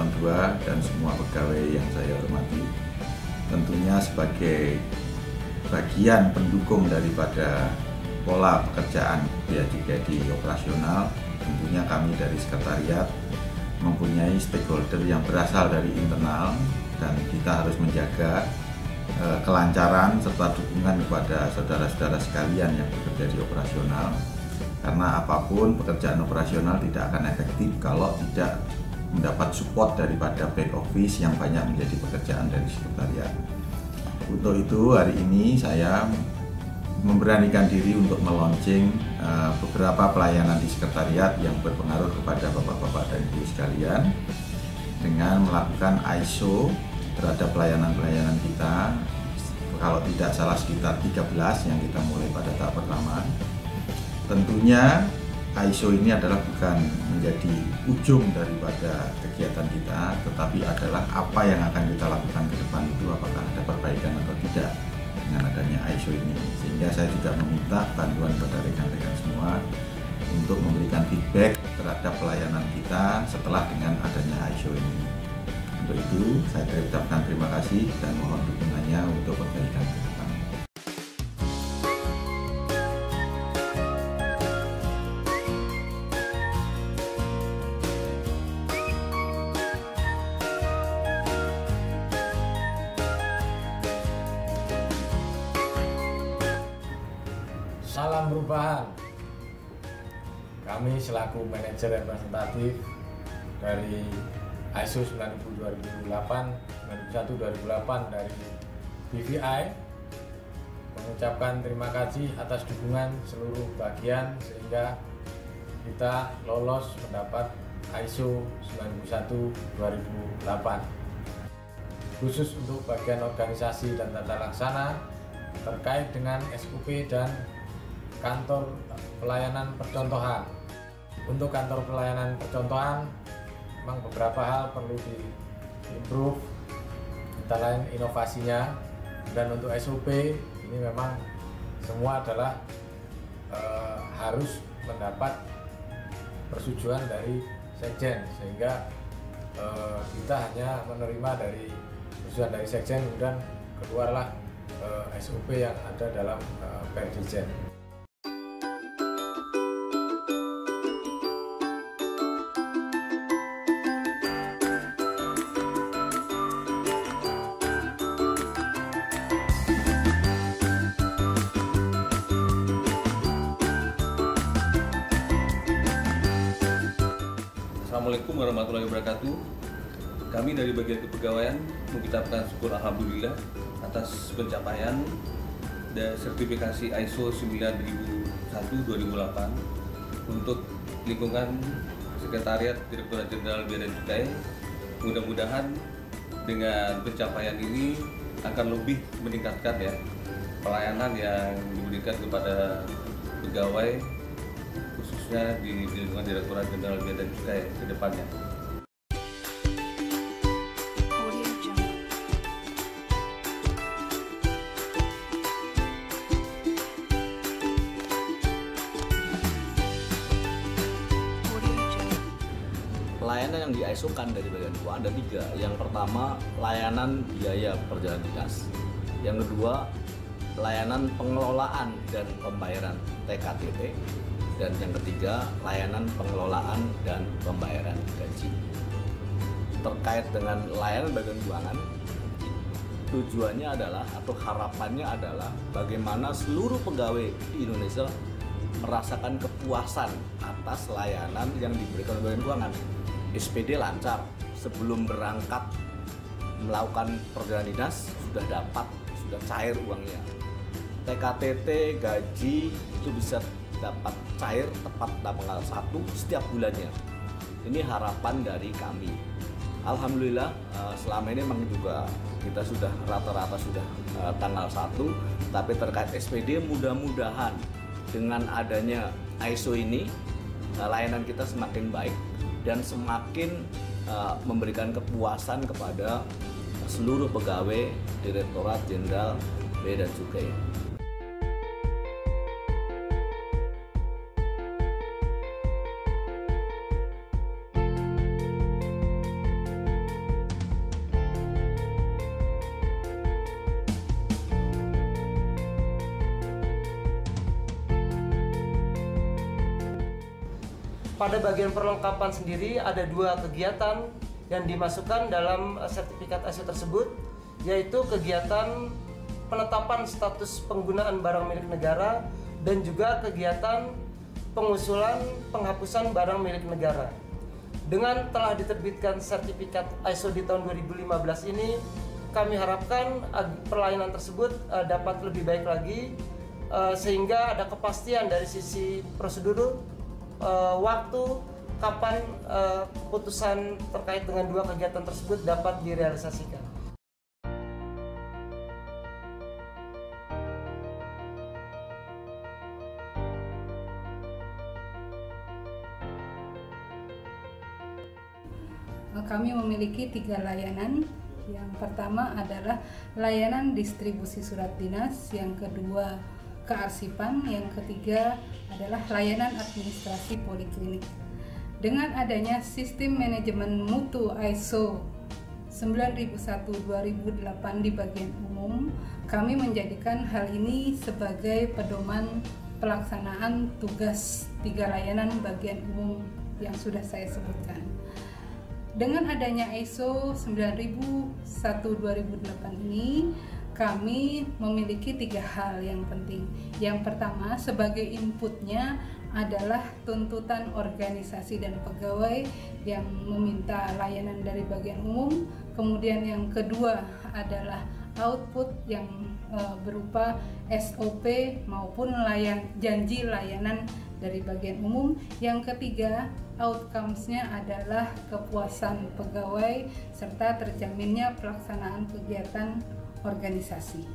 Eselon 2 dan semua pegawai yang saya hormati. Tentunya sebagai bagian pendukung daripada pola pekerjaan Bea Cukai di operasional, tentunya kami dari sekretariat mempunyai stakeholder yang berasal dari internal dan kita harus menjaga kelancaran serta dukungan kepada saudara-saudara sekalian yang bekerja di operasional, karena apapun pekerjaan operasional tidak akan efektif kalau tidak mendapat support daripada back office yang banyak menjadi pekerjaan dari sekretariat. Untuk itu hari ini saya memberanikan diri untuk meluncing beberapa pelayanan di sekretariat yang berpengaruh kepada bapak-bapak dan ibu sekalian dengan melakukan ISO terhadap pelayanan-pelayanan kita. Kalau tidak salah sekitar 13 yang kita mulai pada tahap pertama. Tentunya ISO ini adalah bukan menjadi ujung daripada kegiatan kita, tetapi adalah apa yang akan kita lakukan ke depan itu, apakah ada perbaikan atau tidak dengan adanya ISO ini. Sehingga saya juga meminta bantuan kepada rekan-rekan semua untuk memberikan feedback terhadap pelayanan kita setelah dengan adanya ISO ini. Untuk itu, saya ucapkan terima kasih dan mohon dukungannya untuk perbaikan ke depan. Salam perubahan. Kami selaku manajer representatif dari ISO 9000-2008, 9001-2008 dari BVI mengucapkan terima kasih atas dukungan seluruh bagian sehingga kita lolos mendapat ISO 9001-2008. Khusus untuk bagian organisasi dan tata laksana terkait dengan SOP dan kantor pelayanan percontohan. Untuk kantor pelayanan percontohan memang beberapa hal perlu di-improve, antara lain inovasinya, dan untuk SOP ini memang semua adalah harus mendapat persetujuan dari Sekjen, sehingga kita hanya menerima dari persetujuan dari Sekjen, kemudian keluarlah SOP yang ada dalam Perdijen. Assalamualaikum warahmatullahi wabarakatuh. Kami dari bagian kepegawaian mengucapkan syukur alhamdulillah atas pencapaian dan sertifikasi ISO 9001-2008 untuk lingkungan Sekretariat Direktorat Jenderal Bea dan Cukai. Mudah-mudahan dengan pencapaian ini akan lebih meningkatkan ya pelayanan yang diberikan kepada pegawai, khususnya di lingkungan Direktorat Jenderal Bea dan Cukai ke depannya. Layanan yang di ISO-kan dari bagian keuangan ada 3. Yang pertama, layanan biaya perjalanan dinas. Yang kedua, layanan pengelolaan dan pembayaran TKTT. Dan yang ketiga, layanan pengelolaan dan pembayaran gaji. Terkait dengan layanan bagian keuangan, tujuannya adalah atau harapannya adalah bagaimana seluruh pegawai di Indonesia merasakan kepuasan atas layanan yang diberikan oleh bagian keuangan. SPD lancar, sebelum berangkat melakukan perjalanan dinas sudah cair uangnya. TKTT gaji itu bisa dapat cair tepat tanggal 1 setiap bulannya. Ini harapan dari kami. Alhamdulillah selama ini memang juga kita sudah rata-rata sudah tanggal 1, tapi terkait SPD mudah-mudahan dengan adanya ISO ini layanan kita semakin baik dan semakin memberikan kepuasan kepada seluruh pegawai Direktorat Jenderal Bea dan Cukai. pada bagian perlengkapan sendiri ada 2 kegiatan yang dimasukkan dalam sertifikat ISO tersebut, yaitu kegiatan penetapan status penggunaan barang milik negara dan juga kegiatan pengusulan penghapusan barang milik negara. Dengan telah diterbitkan sertifikat ISO di tahun 2015 ini, kami harapkan pelayanan tersebut dapat lebih baik lagi, sehingga ada kepastian dari sisi prosedur, waktu, kapan keputusan terkait dengan 2 kegiatan tersebut dapat direalisasikan. Kami memiliki 3 layanan. Yang pertama adalah layanan distribusi surat dinas, yang kedua kearsipan, yang ketiga adalah layanan administrasi poliklinik. Dengan adanya sistem manajemen mutu ISO 9001/2008 di bagian umum, kami menjadikan hal ini sebagai pedoman pelaksanaan tugas 3 layanan bagian umum yang sudah saya sebutkan. Dengan adanya ISO 9001/2008 ini, kami memiliki 3 hal yang penting. Yang pertama, sebagai inputnya adalah tuntutan organisasi dan pegawai yang meminta layanan dari bagian umum. Kemudian yang kedua adalah output yang berupa SOP maupun janji layanan dari bagian umum. Yang ketiga, outcomes-nya adalah kepuasan pegawai serta terjaminnya pelaksanaan kegiatan organisasi.